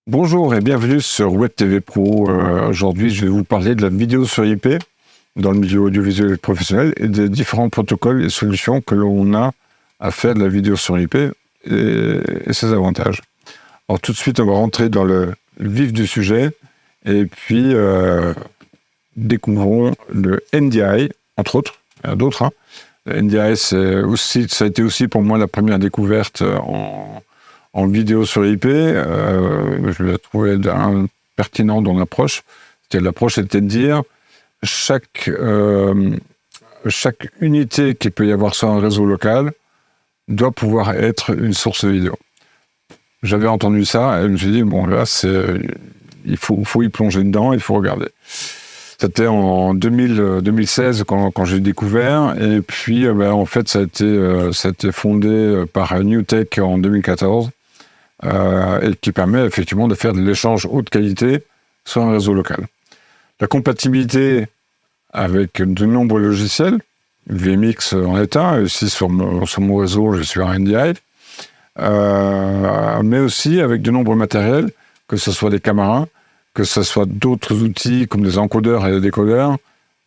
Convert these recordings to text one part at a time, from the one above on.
Bonjour et bienvenue sur Web TV Pro. Aujourd'hui, je vais vous parler de la vidéo sur IP dans le milieu audiovisuel et professionnel et des différents protocoles et solutions que l'on a à faire de la vidéo sur IP et ses avantages. Alors tout de suite, on va rentrer dans le vif du sujet et puis découvrons le NDI, entre autres. Il y en a d'autres. Le NDI, ça a été aussi pour moi la première découverte en vidéo sur IP. Je l'ai trouvé pertinent dans l'approche. L'approche était de dire chaque unité qu'il peut y avoir sur un réseau local doit pouvoir être une source vidéo. J'avais entendu ça et je me suis dit, bon là, il faut y plonger dedans, il faut regarder. C'était en 2016 quand j'ai découvert, et puis en fait ça a été fondé par NewTek en 2014, et qui permet effectivement de faire de l'échange haute qualité sur un réseau local. La compatibilité avec de nombreux logiciels, VMix en est un, et aussi sur mon réseau je suis un NDI, mais aussi avec de nombreux matériels, que ce soit des caméras, que ce soit d'autres outils comme des encodeurs et des décodeurs,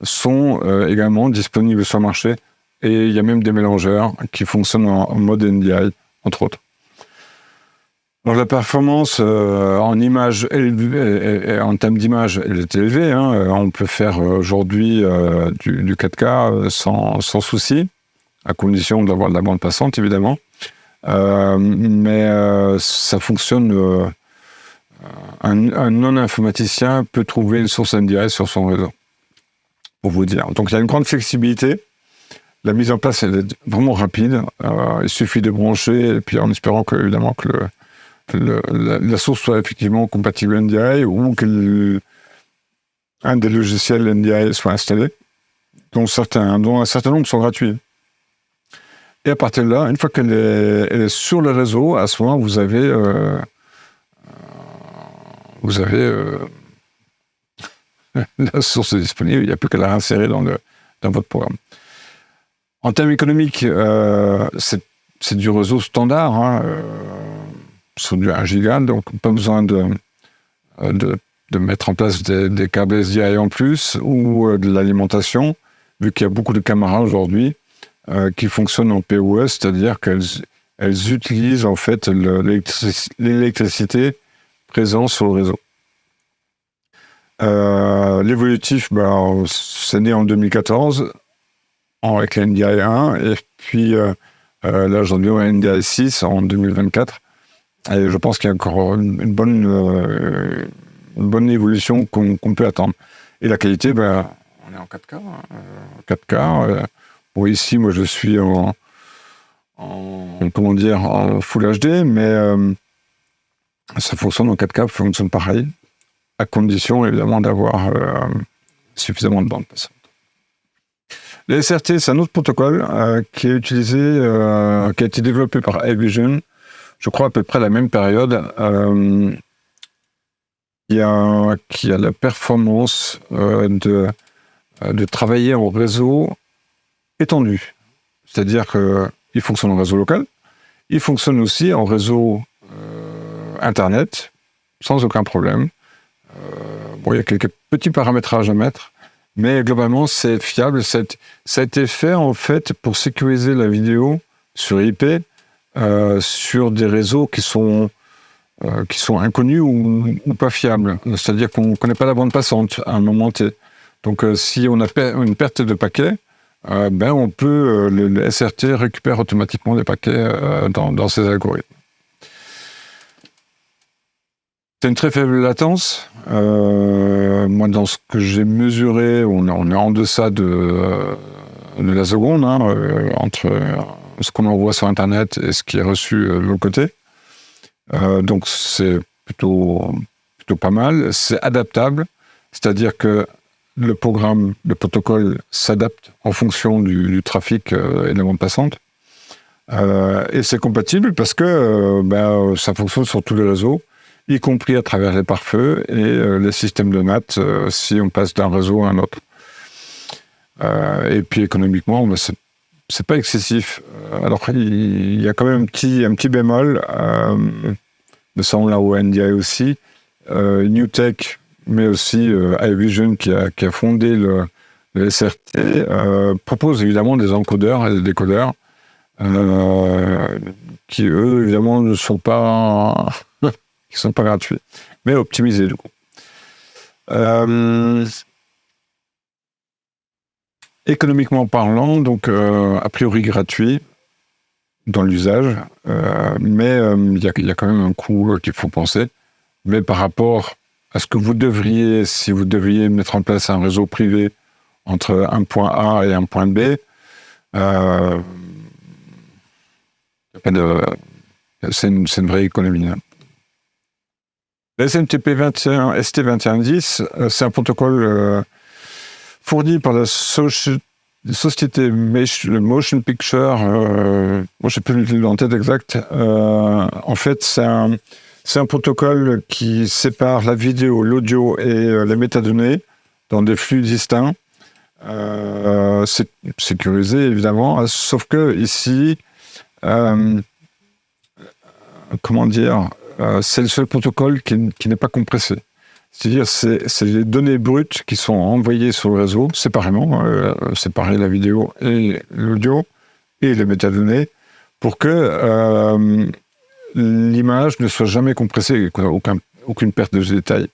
sont également disponibles sur le marché, et il y a même des mélangeurs qui fonctionnent en mode NDI, entre autres. Donc la performance en image, en termes d'image, elle est élevée. On peut faire aujourd'hui du 4K sans souci, à condition d'avoir de la bande passante, évidemment. Mais ça fonctionne. Un non-informaticien peut trouver une source NDI sur son réseau, pour vous dire. Donc il y a une grande flexibilité. La mise en place, elle est vraiment rapide. Il suffit de brancher, et puis en espérant évidemment que la source soit effectivement compatible NDI, ou qu'un des logiciels NDI soit installé, dont un certain nombre sont gratuits. Et à partir de là, une fois qu'elle est sur le réseau, à ce moment, vous avez la source disponible, il n'y a plus qu'à la réinsérer dans votre programme. En termes économiques, c'est du réseau standard, sur du 1 giga, donc pas besoin de mettre en place des câbles SDI en plus, ou de l'alimentation, vu qu'il y a beaucoup de caméras aujourd'hui qui fonctionnent en PoE, c'est-à-dire qu'elles utilisent en fait l'électricité présente sur le réseau. L'évolutif, c'est né en 2014 avec l'NDI 1, et puis là aujourd'hui on a NDI 6 en 2024. Et je pense qu'il y a encore une bonne évolution qu'on peut attendre. Et la qualité, on est en 4K. 4K. Bon, ici, moi, je suis en Full HD, mais ça fonctionne en 4K, ça fonctionne pareil, à condition, évidemment, d'avoir suffisamment de bande passante. Le SRT, c'est un autre protocole qui est utilisé, qui a été développé par iVision, je crois à peu près à la même période, qui a la performance de travailler en réseau étendu. C'est-à-dire qu'il fonctionne en réseau local, il fonctionne aussi en réseau Internet, sans aucun problème. Il y a quelques petits paramétrages à mettre, mais globalement, c'est fiable. Ça a été fait, en fait, pour sécuriser la vidéo sur IP, sur des réseaux qui sont inconnus ou pas fiables. C'est-à-dire qu'on ne connaît pas la bande passante à un moment T. Donc si on a une perte de paquets, on peut, le SRT récupère automatiquement des paquets dans ses algorithmes. C'est une très faible latence. Moi, dans ce que j'ai mesuré, on est en deçà de la seconde, entre ce qu'on envoie sur Internet et ce qui est reçu de l'autre côté. Donc c'est plutôt pas mal. C'est adaptable, c'est-à-dire que le protocole s'adapte en fonction du trafic et de la bande passante. Et c'est compatible parce que ça fonctionne sur tous les réseaux, y compris à travers les pare-feux et les systèmes de NAT si on passe d'un réseau à un autre. Et puis économiquement, c'est pas excessif. Alors il y a quand même un petit bémol. me semble, là, au NDI aussi. Newtek, mais aussi iVision qui a fondé le SRT, propose évidemment des encodeurs et des décodeurs qui, eux, évidemment, ne sont pas, qui sont pas gratuits, mais optimisés, du coup. Économiquement parlant, donc a priori gratuit dans l'usage, mais il y a quand même un coût qu'il faut penser. Mais par rapport à ce que vous devriez, si vous devriez mettre en place un réseau privé entre un point A et un point B, c'est une vraie économie. Hein. Le SMTP 21, ST2110, c'est un protocole fourni par la société Motion Picture. Moi, je sais plus le nom en tête exact. En fait, c'est un protocole qui sépare la vidéo, l'audio et les métadonnées dans des flux distincts. C'est sécurisé, évidemment, sauf que ici, comment dire, c'est le seul protocole qui n'est pas compressé. C'est-à-dire, c'est les données brutes qui sont envoyées sur le réseau séparément, séparer la vidéo et l'audio et les métadonnées, pour que l'image ne soit jamais compressée, aucune perte de détail.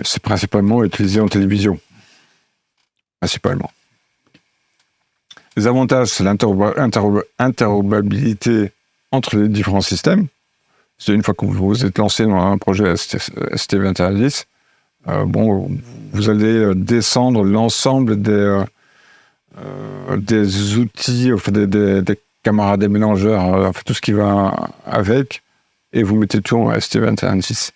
C'est principalement utilisé en télévision. Principalement. Les avantages, c'est l'interopérabilité entre les différents systèmes. C'est une fois que vous êtes lancé dans un projet ST2110, vous allez descendre l'ensemble des outils, des caméras, des mélangeurs, tout ce qui va avec, et vous mettez tout en ST2110.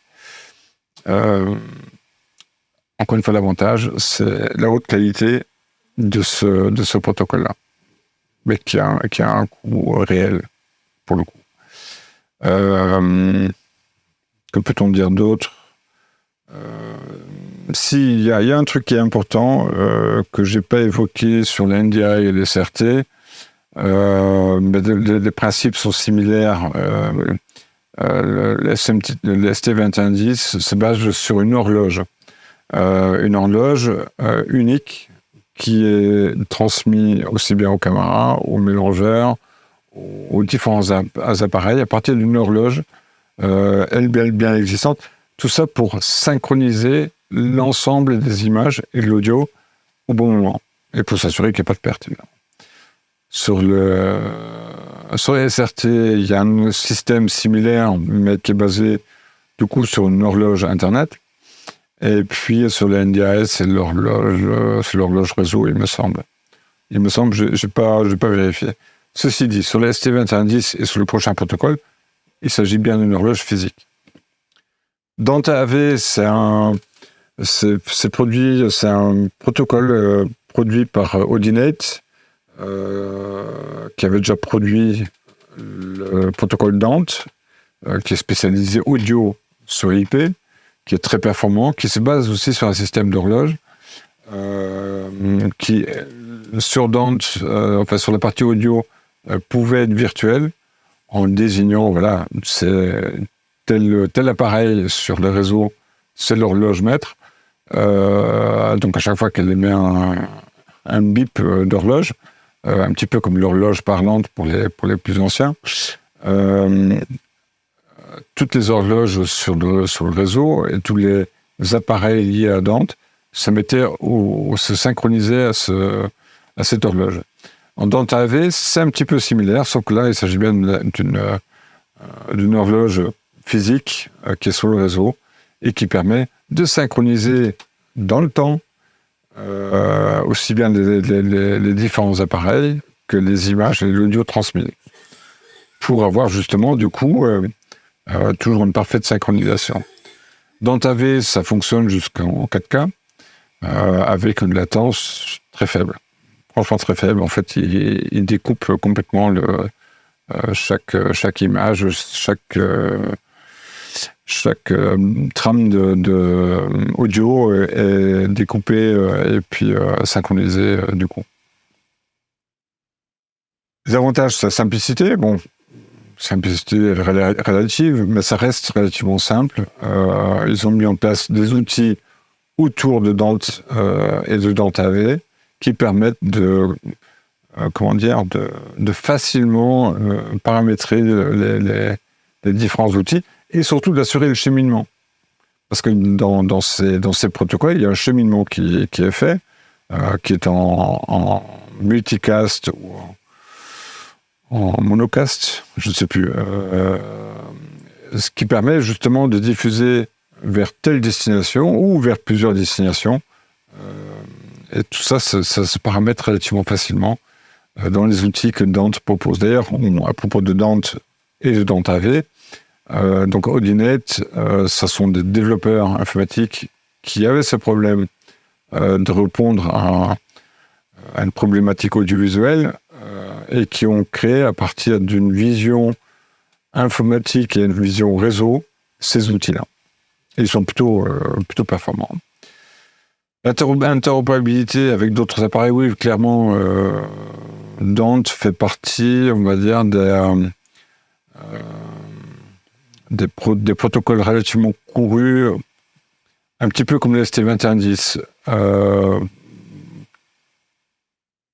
Encore une fois, l'avantage, c'est la haute qualité de ce protocole-là, mais qui a un coût réel, pour le coup. Que peut-on dire d'autre? Il y a un truc qui est important que j'ai pas évoqué sur l'NDI et les SRT, mais les principes sont similaires. Le ST2110 se base sur une horloge unique qui est transmise aussi bien aux caméras, aux mélangeurs, aux différents appareils à partir d'une horloge, elle bien existante. Tout ça pour synchroniser l'ensemble des images et de l'audio au bon moment et pour s'assurer qu'il n'y a pas de perte. Sur les SRT, il y a un système similaire, mais qui est basé du coup sur une horloge Internet. Et puis sur le NDI, c'est l'horloge réseau, il me semble. Je n'ai pas vérifié. Ceci dit, sur le ST2110 et sur le prochain protocole, il s'agit bien d'une horloge physique. Dante AV, c'est un protocole produit par Audinate, qui avait déjà produit le protocole Dante, qui est spécialisé audio sur IP, qui est très performant, qui se base aussi sur un système d'horloge, qui, sur Dante, sur la partie audio, pouvait être virtuel, en désignant, voilà, c'est tel appareil sur le réseau, c'est l'horloge maître. Donc à chaque fois qu'elle émet un bip d'horloge, un petit peu comme l'horloge parlante pour les plus anciens, toutes les horloges sur le réseau et tous les appareils liés à Dante se synchronisaient à cette horloge. En Dante AV, c'est un petit peu similaire, sauf que là, il s'agit bien d'une horloge physique qui est sur le réseau et qui permet de synchroniser dans le temps aussi bien les différents appareils que les images et l'audio transmis, pour avoir justement, du coup, toujours une parfaite synchronisation. Dante AV, ça fonctionne jusqu'en 4K, avec une latence très faible. Franchement très faible. En fait, il découpe complètement chaque image, chaque trame de audio est découpée et puis synchronisée du coup. Les avantages, sa simplicité. Bon, simplicité relative, mais ça reste relativement simple. Ils ont mis en place des outils autour de Dante et de Dante AV qui permettent de facilement paramétrer les différents outils et surtout d'assurer le cheminement. Parce que dans ces protocoles, il y a un cheminement qui est fait, qui est en multicast ou en monocast, je ne sais plus, ce qui permet justement de diffuser vers telle destination ou vers plusieurs destinations. Et tout ça, ça se paramètre relativement facilement dans les outils que Dante propose. D'ailleurs, à propos de Dante et de Dante AV, donc Audinet, ce sont des développeurs informatiques qui avaient ce problème de répondre à une problématique audiovisuelle et qui ont créé à partir d'une vision informatique et une vision réseau ces outils-là. Et ils sont plutôt performants. L'interopérabilité avec d'autres appareils, oui, clairement, Dante fait partie, on va dire, des protocoles relativement courus, un petit peu comme le ST2110,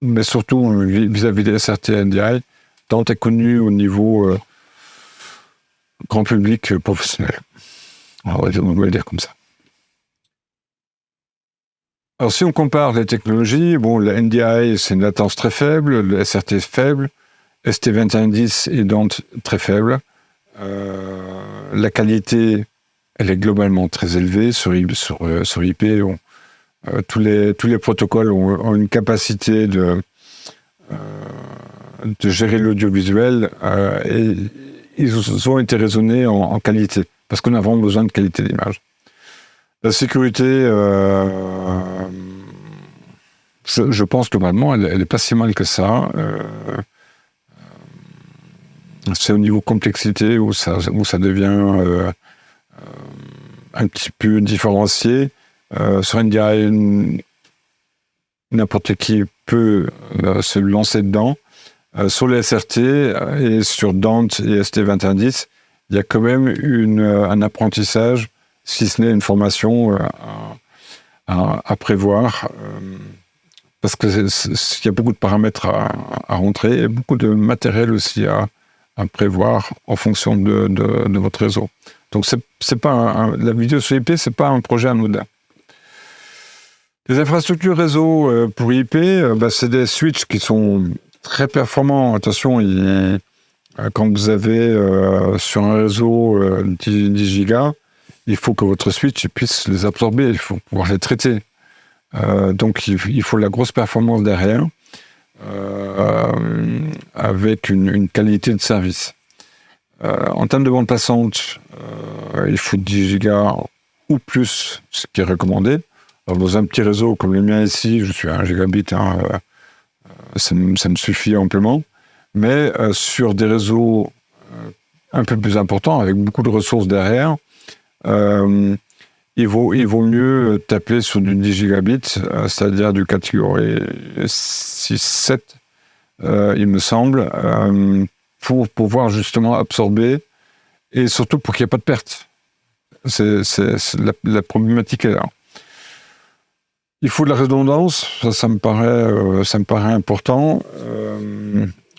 mais surtout vis-à-vis des SRT NDI, Dante est connu au niveau grand public professionnel. On va le dire comme ça. Alors, si on compare les technologies, bon, le NDI, c'est une latence très faible, le SRT est faible, ST2110 et Dante très faible. La qualité, elle est globalement très élevée sur IP. Tous les protocoles ont une capacité de gérer l'audiovisuel et ils ont été raisonnés en qualité, parce qu'on a vraiment besoin de qualité d'image. La sécurité, je pense globalement, elle n'est pas si mal que ça. C'est au niveau complexité où ça devient un petit peu différencié. Sur NDI, n'importe qui peut se lancer dedans. Sur les SRT et sur Dante et ST2110, il y a quand même un apprentissage, si ce n'est une formation à prévoir, parce qu'il y a beaucoup de paramètres à rentrer et beaucoup de matériel aussi à prévoir en fonction de votre réseau. Donc c'est pas la vidéo sur IP, c'est pas un projet anodin. Les infrastructures réseau pour IP, c'est des switches qui sont très performants. Attention, quand vous avez sur un réseau 10 gigas, il faut que votre switch puisse les absorber, il faut pouvoir les traiter. Donc il faut la grosse performance derrière, avec une qualité de service. En termes de bande passante, il faut 10 gigas ou plus, ce qui est recommandé. Alors, dans un petit réseau comme le mien ici, je suis à 1 gigabit, ça me suffit amplement. Mais sur des réseaux un peu plus importants, avec beaucoup de ressources derrière, il vaut mieux taper sur du 10 gigabits, c'est-à-dire du catégorie 6-7, il me semble, pour pouvoir justement absorber et surtout pour qu'il n'y ait pas de perte. La problématique est là. Il faut de la redondance, ça me paraît important,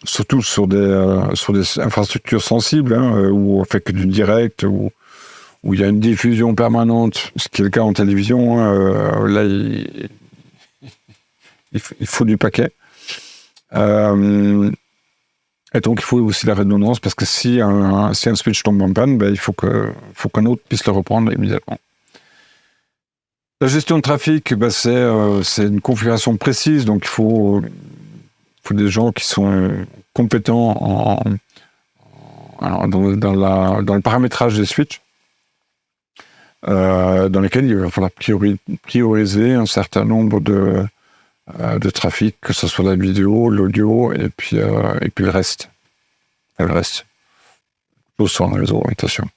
surtout sur des infrastructures sensibles, où on fait que du direct, où il y a une diffusion permanente, ce qui est le cas en télévision. Là, il faut du paquet. Et donc, il faut aussi la redondance, parce que si un switch tombe en panne, il faut qu'un autre puisse le reprendre immédiatement. La gestion de trafic, c'est une configuration précise, donc il faut des gens qui sont compétents dans le paramétrage des switches, dans lesquels il va falloir prioriser un certain nombre de trafic, que ce soit la vidéo, l'audio, et puis le reste. Le reste. Tout sur les orientations.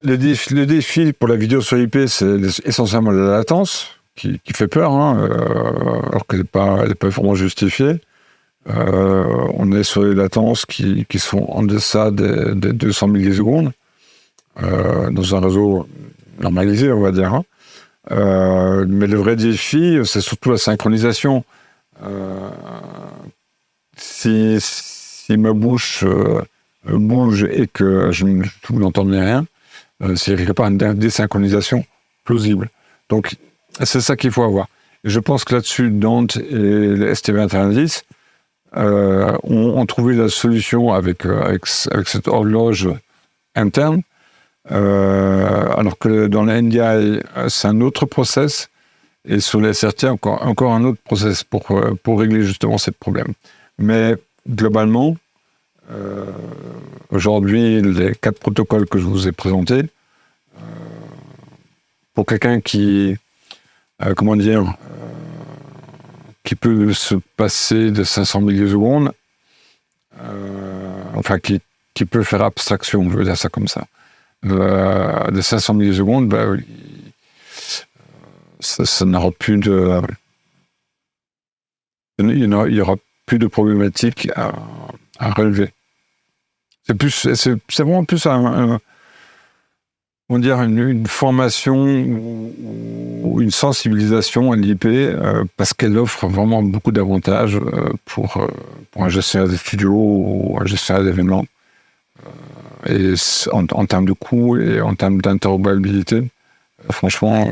Le défi pour la vidéo sur IP, c'est essentiellement la latence, qui fait peur, alors qu'elle n'est pas vraiment justifiée. On est sur des latences qui sont en deçà des 200 millisecondes dans un réseau normalisé, on va dire. Hein. Mais le vrai défi, c'est surtout la synchronisation. Si ma bouche bouge et que je n'entendais rien, c'est quelque part une désynchronisation plausible. Donc, c'est ça qu'il faut avoir. Et je pense que là-dessus, Dante et le ST2110 ont trouvé la solution avec cette horloge interne, alors que dans la NDI, c'est un autre process, et sur les SRT, encore un autre process pour régler justement ces problèmes. Mais globalement, aujourd'hui, les 4 protocoles que je vous ai présentés, pour quelqu'un qui peut se passer de 500 millisecondes, enfin qui peut faire abstraction, je veux dire ça comme ça, de 500 millisecondes, ça n'aura plus de... Il n'y aura plus de problématiques à relever. C'est vraiment plus on va dire une formation ou une sensibilisation à l'IP parce qu'elle offre vraiment beaucoup d'avantages pour un gestionnaire de studio ou un gestionnaire d'événements. Et en termes de coût et en termes d'interopérabilité, franchement...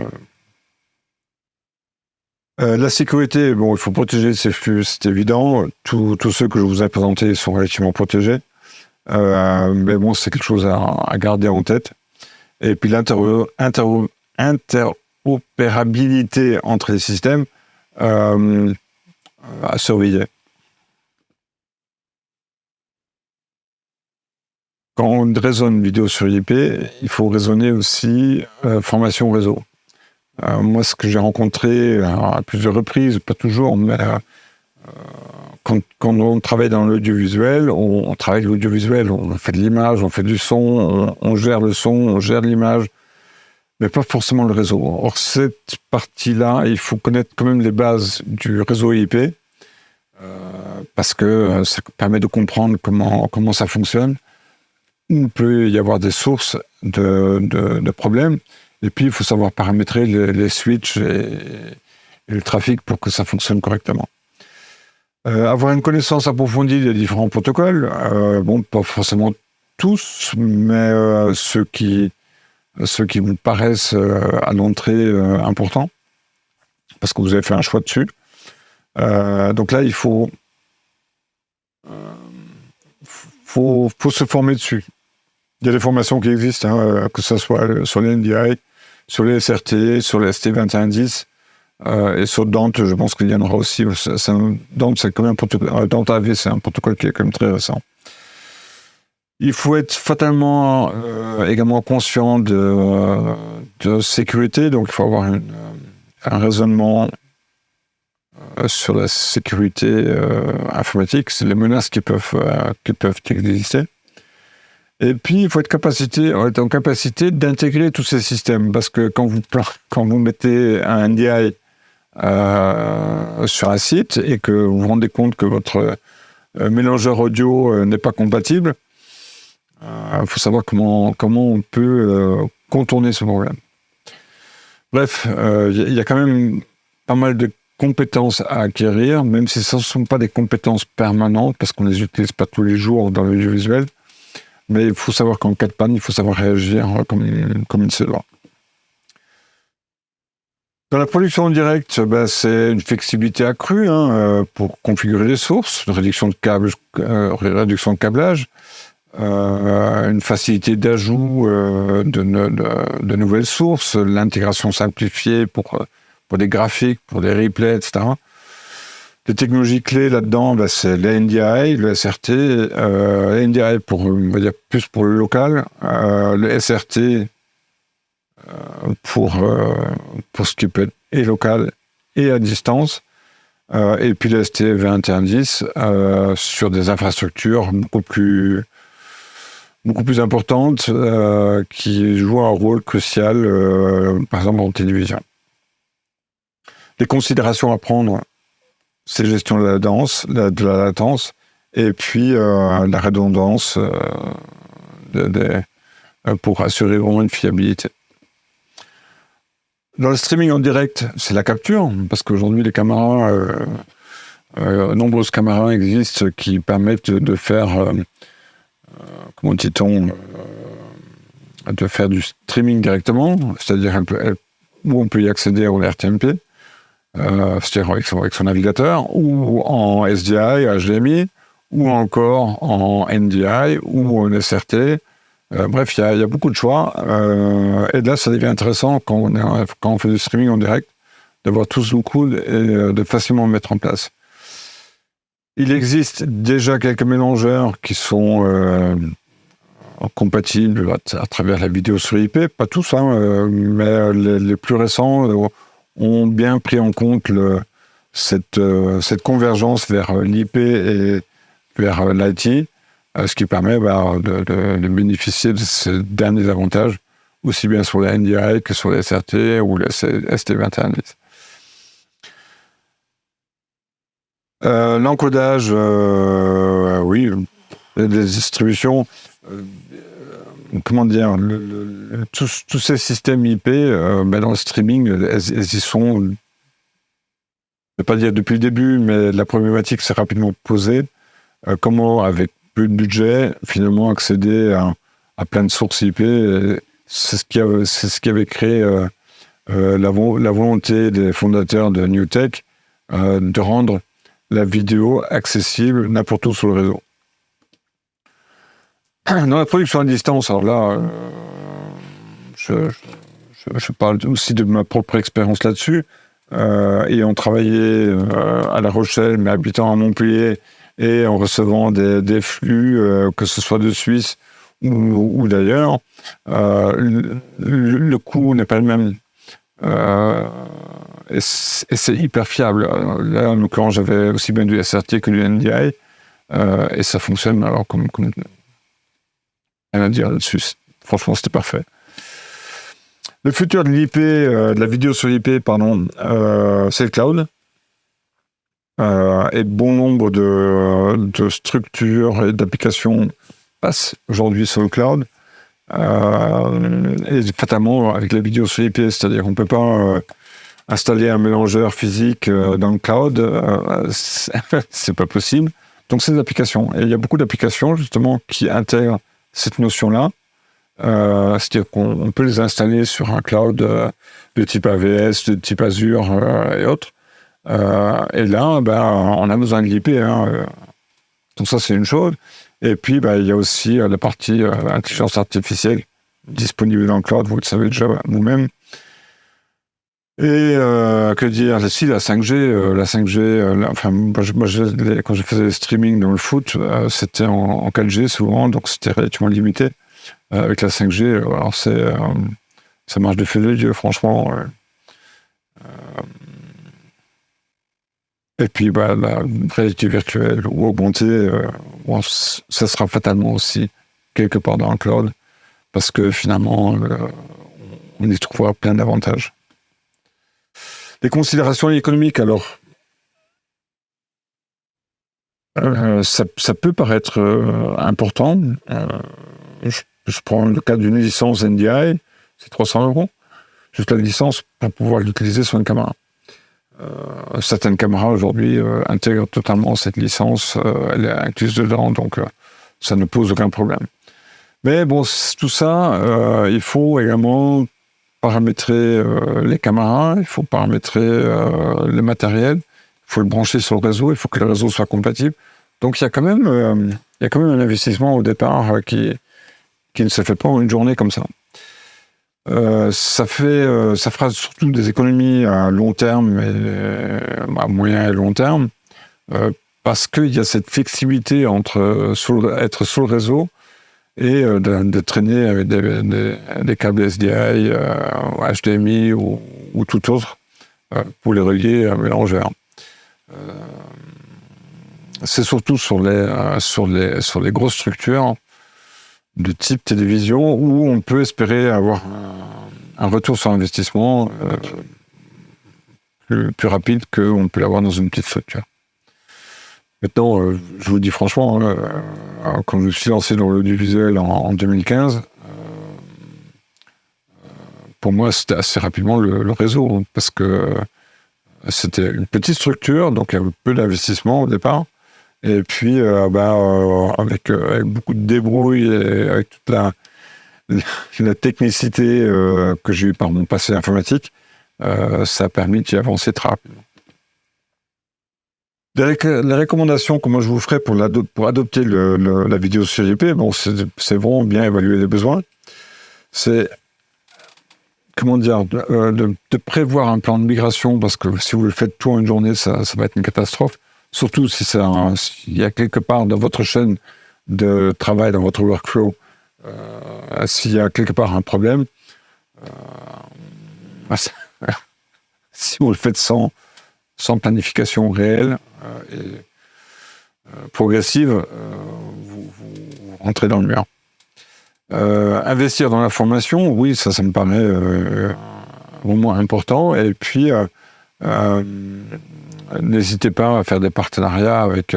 la sécurité, bon, il faut protéger ces flux, c'est évident. Tous ceux que je vous ai présentés sont relativement protégés. Mais bon, c'est quelque chose à garder en tête. Et puis l'interopérabilité entre les systèmes à surveiller. Quand on raisonne vidéo sur IP, il faut raisonner aussi formation réseau. Moi, ce que j'ai rencontré à plusieurs reprises, pas toujours, mais quand on travaille dans l'audiovisuel, on travaille l'audiovisuel, on fait de l'image, on fait du son, on gère le son, on gère l'image, mais pas forcément le réseau. Or, cette partie-là, il faut connaître quand même les bases du réseau IP, parce que ça permet de comprendre comment ça fonctionne. Il peut y avoir des sources de problèmes, et puis il faut savoir paramétrer les switches et le trafic pour que ça fonctionne correctement. Avoir une connaissance approfondie des différents protocoles, bon, pas forcément tous, mais ceux qui vous paraissent à l'entrée importants, parce que vous avez fait un choix dessus. Donc là, il faut se former dessus. Il y a des formations qui existent, hein, que ce soit sur les NDI, sur les SRT, sur les ST2110, et sur Dante, je pense qu'il y en aura aussi. Dante, c'est quand même un protocole. Dante AV, c'est un protocole qui est quand même très récent. Il faut être fatalement également conscient de sécurité, donc il faut avoir un raisonnement sur la sécurité informatique, c'est les menaces qui peuvent exister. Et puis, il faut être en capacité d'intégrer tous ces systèmes, parce que quand vous mettez un NDI sur un site et que vous vous rendez compte que votre mélangeur audio n'est pas compatible, il faut savoir comment on peut contourner ce problème. Bref, il y a quand même pas mal de compétences à acquérir, même si ce ne sont pas des compétences permanentes, parce qu'on ne les utilise pas tous les jours dans l'audiovisuel. Mais il faut savoir qu'en cas de panne, il faut savoir réagir comme il se doit. Dans la production en direct, c'est une flexibilité accrue pour configurer les sources, réduction de câblage, une facilité d'ajout de nouvelles sources, l'intégration simplifiée pour des graphiques, pour des replays, etc. Les technologies clés là-dedans, c'est les NDI, le SRT, les NDI on va dire plus pour le local, le SRT pour ce qui peut être et local et à distance, et puis le ST2110 sur des infrastructures beaucoup plus importantes qui jouent un rôle crucial, par exemple en télévision. Les considérations à prendre, c'est gestion de la latence, et puis la redondance pour assurer vraiment une fiabilité. Dans le streaming en direct, c'est la capture, parce qu'aujourd'hui, les caméras, nombreuses caméras existent qui permettent de faire, comment dit-on, de faire du streaming directement, c'est-à-dire où on peut y accéder en RTMP, c'est-à-dire avec son navigateur, ou en SDI, HDMI, ou encore en NDI, ou en SRT. Bref, il y a beaucoup de choix. Et là, ça devient intéressant quand on fait du streaming en direct, d'avoir tout sous le coude et de facilement le mettre en place. Il existe déjà quelques mélangeurs qui sont compatibles à travers la vidéo sur IP. Pas tous, mais les plus récents ont bien pris en compte cette convergence vers l'IP et vers l'IT. Ce qui permet de bénéficier de ces derniers avantages, aussi bien sur les NDI que sur les SRT ou les ST2110. L'encodage, oui, les distributions, comment dire, tous ces systèmes IP, dans le streaming, elles y sont, je ne vais pas dire depuis le début, mais la problématique s'est rapidement posée. Comment, avec peu de budget, finalement accéder à plein de sources IP. C'est ce qui avait créé la volonté des fondateurs de NewTek de rendre la vidéo accessible n'importe où sur le réseau. Dans la production à distance, alors là, je parle aussi de ma propre expérience là-dessus. Ayant travaillé à La Rochelle, mais habitant à Montpellier, et en recevant des flux, que ce soit de Suisse ou d'ailleurs, le coût n'est pas le même. Et c'est hyper fiable. Là, en l'occurrence, j'avais aussi bien du SRT que du NDI, et ça fonctionne alors comme rien à dire là-dessus. Franchement, c'était parfait. Le futur de l'IP, de la vidéo sur l'IP, pardon, c'est le cloud. Et bon nombre de structures et d'applications passent aujourd'hui sur le cloud. Et fatalement avec la vidéo sur IP, c'est-à-dire qu'on ne peut pas installer un mélangeur physique dans le cloud, c'est pas possible. Donc c'est des applications. Et il y a beaucoup d'applications justement qui intègrent cette notion-là. C'est-à-dire qu'on peut les installer sur un cloud de type AWS, de type Azure et autres. Et là, on a besoin de l'IP. Donc ça, c'est une chose. Et puis, il y a aussi la partie intelligence artificielle disponible dans le cloud, vous le savez déjà vous-même. Et que dire, si la 5G, quand je faisais le streaming dans le foot, c'était en 4G souvent, donc c'était relativement limité. Avec la 5G, alors ça marche de feu de Dieu, franchement. Et puis, la réalité virtuelle ou augmentée, ça sera fatalement aussi quelque part dans le cloud, parce que finalement, on y trouvera plein d'avantages. Les considérations économiques, alors, ça peut paraître important. Je prends le cas d'une licence NDI, c'est 300 €, juste la licence pour pouvoir l'utiliser sur une caméra. Certaines caméras aujourd'hui intègrent totalement cette licence, elle est incluse dedans, donc ça ne pose aucun problème. Mais bon, tout ça, il faut également paramétrer les caméras, il faut paramétrer le matériel, il faut le brancher sur le réseau, il faut que le réseau soit compatible. Donc il y a quand même un investissement au départ qui ne se fait pas en une journée comme ça. Ça fera surtout des économies à long terme, à moyen et long terme, parce qu'il y a cette flexibilité entre être sur le réseau et de traîner avec des câbles SDI, HDMI ou tout autre pour les relier à un mélangeur. C'est surtout sur les grosses structures de type télévision où on peut espérer avoir un retour sur investissement plus rapide qu'on peut l'avoir dans une petite structure. Maintenant, je vous dis franchement, quand je me suis lancé dans l'audiovisuel en 2015, pour moi, c'était assez rapidement le réseau, hein, parce que c'était une petite structure, donc il y avait peu d'investissement au départ. Et puis, avec beaucoup de débrouille et avec toute la technicité que j'ai eue par mon passé informatique, ça a permis d'y avancer très rapidement. Les recommandations que moi je vous ferai pour adopter la vidéo sur IP, bon, c'est vraiment bien évaluer les besoins. C'est, comment dire, de prévoir un plan de migration, parce que si vous le faites tout en une journée, ça va être une catastrophe. Surtout s'il y a quelque part dans votre chaîne de travail, dans votre workflow, s'il y a quelque part un problème, si vous le faites sans planification réelle et progressive, vous rentrez dans le mur. Investir dans la formation, oui, ça me paraît vraiment important. Et puis, n'hésitez pas à faire des partenariats avec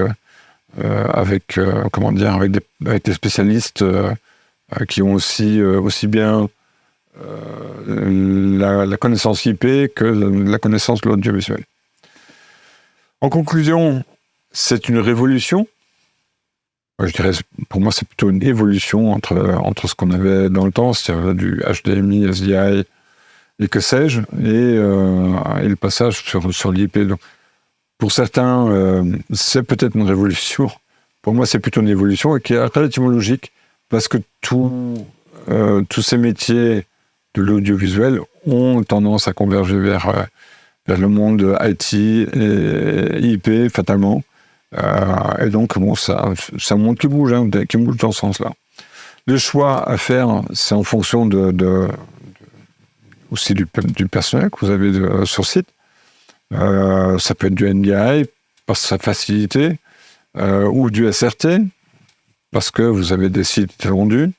des spécialistes qui ont aussi bien la connaissance IP que la connaissance de l'audiovisuel. En conclusion, c'est une révolution. Je dirais, pour moi, c'est plutôt une évolution entre ce qu'on avait dans le temps, c'est-à-dire du HDMI, SDI et que sais-je, et le passage sur l'IP. Donc, pour certains, c'est peut-être une révolution. Pour moi, c'est plutôt une évolution et qui est relativement logique parce que tous ces métiers de l'audiovisuel ont tendance à converger vers le monde IT et IP, fatalement. Et donc, bon, ça montre qui bouge dans ce sens-là. Le choix à faire, c'est en fonction aussi du personnel que vous avez sur site. Ça peut être du NDI, par sa facilité, ou du SRT, parce que vous avez des sites rendus,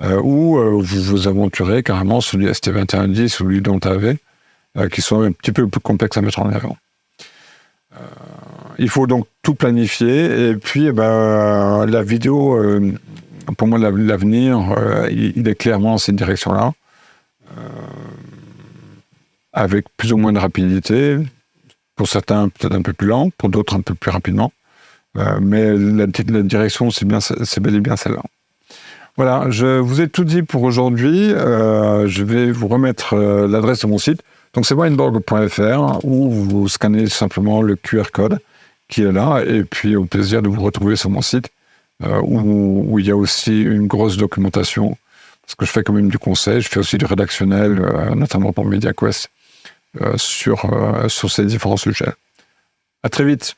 ou vous vous aventurez carrément sur du ST2110 ou du DONT-AV, qui sont un petit peu plus complexes à mettre en avant. Il faut donc tout planifier, et puis la vidéo, pour moi l'avenir, il est clairement dans cette direction-là, avec plus ou moins de rapidité, pour certains peut-être un peu plus lent, pour d'autres un peu plus rapidement, mais la direction c'est bel et bien celle-là. Voilà, je vous ai tout dit pour aujourd'hui. Je vais vous remettre l'adresse de mon site. Donc c'est weinborg.fr, où vous scannez simplement le QR code qui est là, et puis au plaisir de vous retrouver sur mon site, où il y a aussi une grosse documentation, parce que je fais quand même du conseil, je fais aussi du rédactionnel, notamment pour MediaQuest, sur ces différents sujets. À très vite.